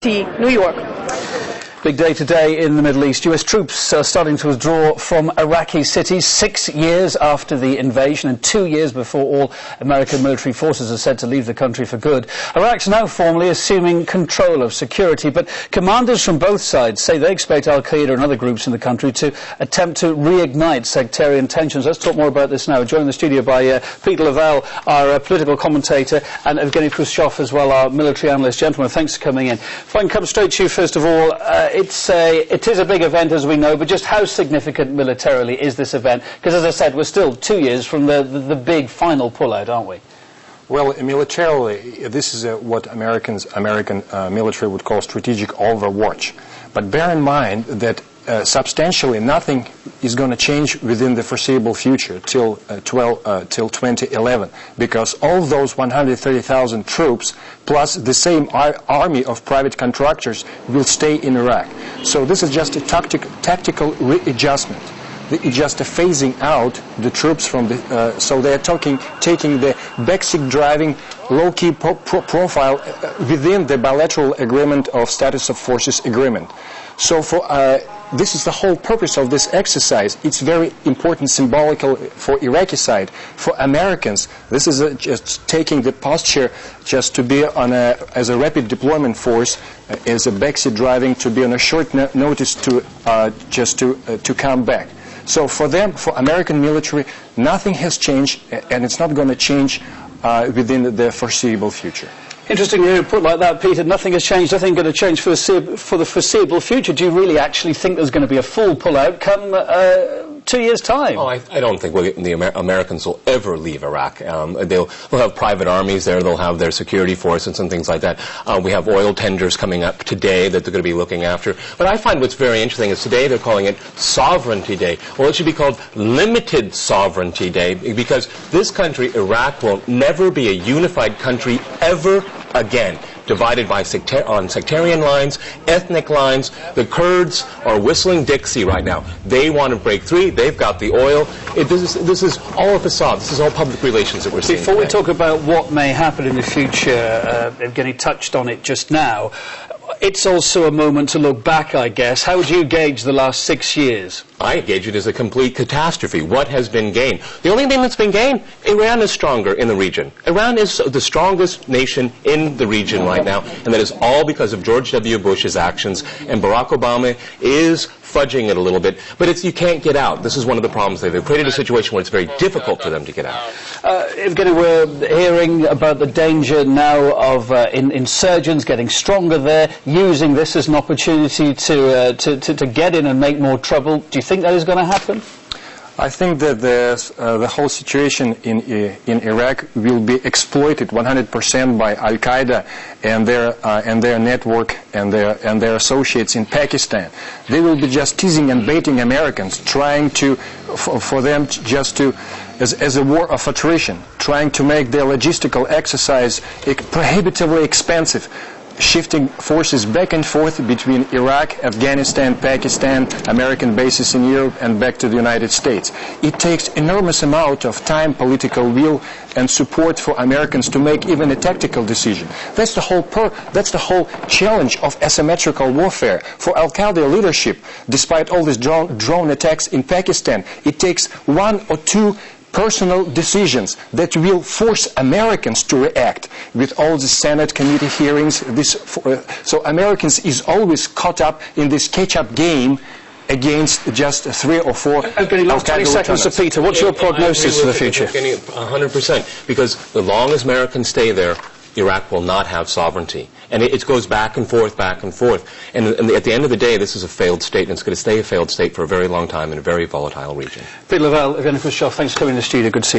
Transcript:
New York. Big day today in the Middle East. US troops are starting to withdraw from Iraqi cities 6 years after the invasion and 2 years before all American military forces are said to leave the country for good. Iraq's now formally assuming control of security, but commanders from both sides say they expect Al-Qaeda and other groups in the country to attempt to reignite sectarian tensions. Let's talk more about this now. Joined in the studio by Peter Lavelle, our political commentator, and Evgeny Khrushchev as well, our military analyst. Gentlemen, thanks for coming in. If I can come straight to you first of all, it is a big event, as we know, but just how significant militarily is this event? Because, as I said, we're still 2 years from the big final pullout, aren't we? Well, militarily, this is what American military would call strategic overwatch. But bear in mind that substantially nothing is going to change within the foreseeable future till 2011, because all those 130,000 troops plus the same army of private contractors will stay in Iraq. So this is just a tactical readjustment. It's just a phasing out the troops from the. So they are taking the backseat driving, low-key profile within the bilateral agreement of status of forces agreement. So this is the whole purpose of this exercise. It's very important symbolical for Iraqi side. For Americans, this is just taking the posture just to be on as a rapid deployment force, as a backseat driving, to be on a short notice to to come back. So for them, for American military, nothing has changed, and it's not going to change within the foreseeable future. Interesting to put like that, Peter. Nothing has changed, nothing going to change for the foreseeable future. Do you really actually think there's going to be a full pullout come 2 years' time? Oh, I don't think the Americans will ever leave Iraq. They'll have private armies there. They'll have their security forces and things like that. We have oil tenders coming up today that they're going to be looking after. But I find what's very interesting is today they're calling it Sovereignty Day. Well, it should be called Limited Sovereignty Day, because this country, Iraq, will never be a unified country ever again, divided by on sectarian lines, ethnic lines. The Kurds are whistling Dixie right now. They want to break free. They've got the oil. This is all a facade. This is all public relations that we're seeing. Before we talk about what may happen in the future, Evgeny touched on it just now. It's also a moment to look back, I guess. How would you gauge the last 6 years? I gauge it as a complete catastrophe. What has been gained? The only thing that's been gained, Iran is stronger in the region. Iran is the strongest nation in the region right now, and that is all because of George W. Bush's actions, and Barack Obama is fudging it a little bit, but you can't get out. This is one of the problems. They've created a situation where it's very difficult for them to get out. Evgeny, we're hearing about the danger now of insurgents getting stronger there, using this as an opportunity to get in and make more trouble. Do you think that is going to happen? I think that the whole situation in Iraq will be exploited 100% by Al-Qaeda and their network and their associates in Pakistan. They will be just teasing and baiting Americans, trying for them as a war of attrition, trying to make their logistical exercise prohibitively expensive, shifting forces back and forth between Iraq, Afghanistan, Pakistan, American bases in Europe, and back to the United States. It takes enormous amount of time, political will, and support for Americans to make even a tactical decision. That's the whole challenge of asymmetrical warfare. For Al-Qaeda leadership, despite all these drone attacks in Pakistan, it takes 1 or 2 personal decisions that will force Americans to react with all the Senate committee hearings. So Americans is always caught up in this catch-up game against just 3 or 4. Okay, last 20 seconds to Peter. What's your prognosis for the future? 100%, because as long as Americans stay there, Iraq will not have sovereignty. And it goes back and forth, back and forth. And at the end of the day, this is a failed state, and it's going to stay a failed state for a very long time in a very volatile region. Peter Lavelle, Evgeny Khrushchev, thanks for coming to the studio. Good to see you.